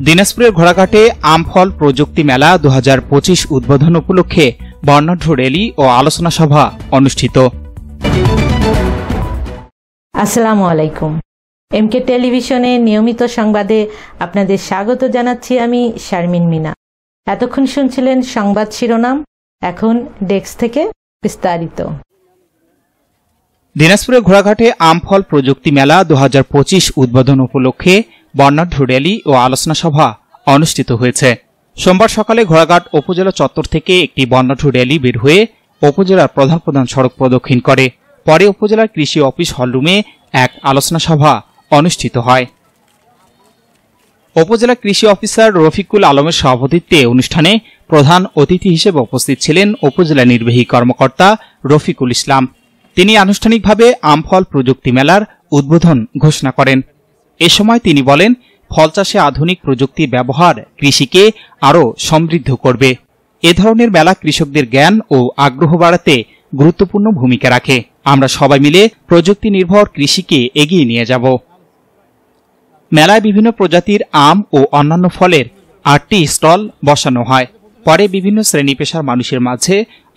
দিনাজপুরের ঘোড়াঘাটে আমফল প্রযুক্তি মেলা 2025 উদ্বোধন উপলক্ষে বর্ণাঢ্য র্যালি ও আলোচনা সভা অনুষ্ঠিত। আসসালামু আলাইকুম। এমকে টেলিভিশনে নিয়মিত সংবাদে আপনাদের স্বাগত জানাচ্ছি আমি শারমিন মিনা। এতক্ষণ শুনছিলেন সংবাদ শিরোনাম, এখন ডেস্ক থেকে বিস্তারিত। দিনাজপুরের ঘোড়াঘাটে আমফল প্রযুক্তি মেলা 2025 উদ্বোধন উপলক্ষে বর্ণাঢ্য র্যালি ও আলোচনা সভা অনুষ্ঠিত হয়েছে। সোমবার সকালে ঘোড়াঘাট উপজেলা চত্বর থেকে একটি বর্ণাঢ্য র্যালি বের হয়ে উপজেলার প্রধান প্রধান সড়ক প্রদক্ষিণ করে। পরে উপজেলার কৃষি অফিস হলরুমে এক আলোচনা সভা অনুষ্ঠিত হয়। উপজেলা কৃষি অফিসার রফিকুল আলমের সভাপতিত্বে অনুষ্ঠানে প্রধান অতিথি হিসেবে উপস্থিত ছিলেন উপজেলা নির্বাহী কর্মকর্তা রফিকুল ইসলাম। তিনি আনুষ্ঠানিকভাবে আমফল প্রযুক্তি মেলার উদ্বোধন ঘোষণা করেন। এ সময় তিনি বলেন, ফল চাষে আধুনিক প্রযুক্তির ব্যবহার কৃষিকে আরও সমৃদ্ধ করবে। এ ধরনের মেলা কৃষকদের জ্ঞান ও আগ্রহ বাড়াতে গুরুত্বপূর্ণ ভূমিকা রাখে। আমরা সবাই মিলে প্রযুক্তি নির্ভর কৃষিকে এগিয়ে নিয়ে যাব। মেলায় বিভিন্ন প্রজাতির আম ও অন্যান্য ফলের 8টি স্টল বসানো হয়। পরে বিভিন্ন শ্রেণী পেশার মানুষের মাঝে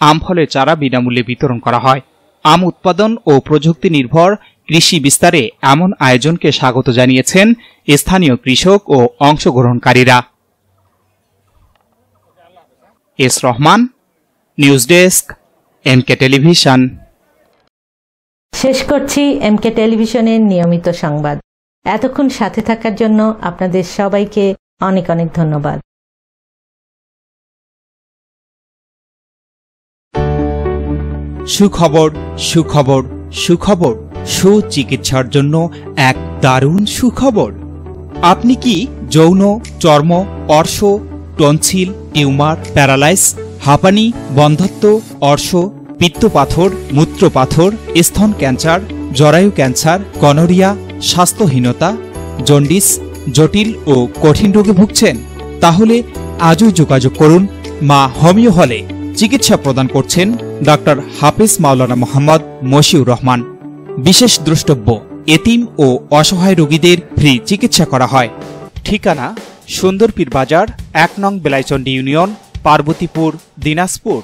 আম ফলের চারা বিনামূল্যে বিতরণ করা হয়। আম উৎপাদন ও প্রযুক্তি নির্ভর কৃষি বিস্তারে এমন আয়োজনকে স্বাগত জানিয়েছেন স্থানীয় কৃষক ও অংশগ্রহণকারীরা। S Rahman, news desk, MK television. শেষ করছি এমকে টেলিভিশনের নিয়মিত সংবাদ। এতক্ষণ সাথে থাকার জন্য আপনাদের সবাইকে অনেক অনেক ধন্যবাদ। সুখবর, সুখবর, সুখবর। সুচিকিৎসার জন্য এক দারুণ সুখবর। আপনি কি যৌন, চর্ম, অর্শ, টনসিল, টিউমার, প্যারালাইস, হাঁপানি, বন্ধ্যাত্ব, অর্শ, পিত্তপাথর, মূত্রপাথর, স্তন ক্যান্সার, জরায়ু ক্যান্সার, গনোরিয়া, স্বাস্থ্যহীনতা, জন্ডিস, জটিল ও কঠিন রোগে ভুগছেন? তাহলে আজই যোগাযোগ করুন মা হোমিও হলে। চিকিৎসা প্রদান করছেন ডক্টর হাফেজ মাওলানা মোহাম্মদ মশিউর রহমান। বিশেষ দ্রষ্টব্য, এতিম ও অসহায় রোগীদের ফ্রি চিকিৎসা করা হয়। ঠিকানা সুন্দরপীর বাজার, 1 নং বেলাইচন্ডী ইউনিয়ন, পার্বতীপুর, দিনাজপুর।